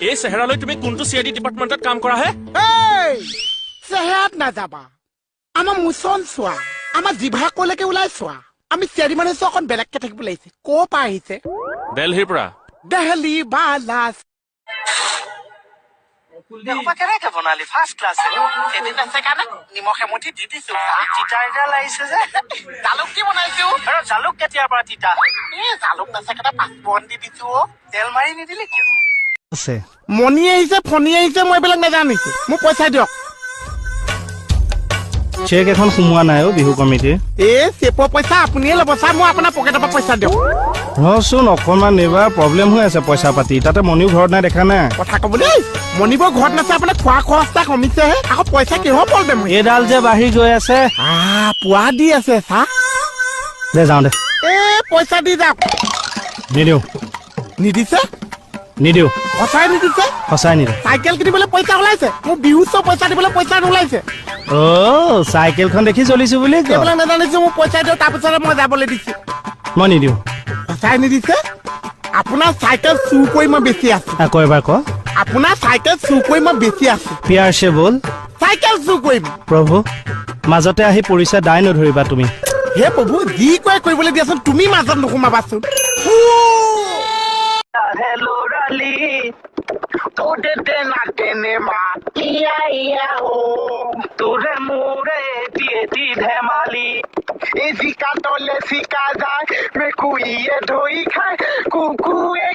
এই চেহেৰালৈ তুমি কোনটো চিআইডি ডিপাৰ্টমেণ্টত কাম কৰা হে চেহেৰাত নাযাবা আমাৰ মুচন চোৱা আমাৰ জিভা কলৈকে ওলাই চোৱা আমি চিআইডি মানুহ চোৱা অকণ বেলেগকে থাকিব লাগিছে ক'ৰ পৰা আহিছে দিল্লীৰ পৰা দিল্লী বালাস কেনেকে বনালি ফাৰ্ষ্ট ক্লাছ এদিন আছে কাৰণে নিমখ এমুঠি দি দিছো তিতা এতিয়া লাগিছে যে জালুক দি বনাইছো আৰু জালুক কেতিয়াৰ পৰা তিতা জালুক নাছে কাৰণে পাঁচপন দি দিছো তেল মাৰি নিদিলি কিয় আছে মণি আহিছে ফণি আহিছে মই এইবিলাক নাজানিছো মোক পইচা দিয়ক চেক এখন সোমোৱা নাই অ বিহু কমিটিৰ চেপৰ পইচা আপুনিয়ে ল'ব ছাৰ মই আপোনাৰ পকেটৰ পৰা পইচা দিয়ক ৰচোন অকণমান এইবাৰ প্ৰব্লেম হৈ আছে পইচা পাতি তাতে মনিও ঘৰত নাই দেখা নাই কথা ক'ব দেই মণিবৰ ঘৰত নাছে আপোনাৰ খোৱা খৰচটা কমিছেহে আকৌ পইচা কিহৰ প্ৰব্লেম এইডাল যে বাঢ়ি গৈ আছে পুৱা দি আছে ছাৰ দে যাওঁ দে পইচা দি যাওক নিদিওঁ নিদিছে নিদিওঁ সঁচাই নিদিছে সঁচাই নিদিওঁ চাইকেল কিনিবলৈ পইচা ওলাইছে মোৰ বিহু চব পইচা দিবলৈ পইচা নোলাইছে চাইকেলখন দেখি চলিছো বুলি কয় এইবিলাক নাজানিছো মোক পইচা দিয়ক তাৰপিছতে মই যাবলৈ দিছো মই নিদিওঁ সঁচাই নিদিছে আপোনাৰ চাইকেল চুৰ কৰি মই বেছি আছো আকৌ এবাৰ ক আপোনাৰ চাইকেল চুৰ কৰি মই বেছি আছো পিয়াৰ সে বল চাইকেল চুৰ কৰিম প্ৰভু মাজতে আহি পৰিছে দাই নধৰিবা তুমি হে প্ৰভু যি কয় কৰিবলৈ দিয়াচোন তুমি মাজত নোসোমাবাচোন লৰালি তোৰে নাটেনে তোৰে মোৰে এটি ধেমালি এই জিকা তলে চিকা যায় মেকুৰীয়ে ধৰি খায় কুকুৰে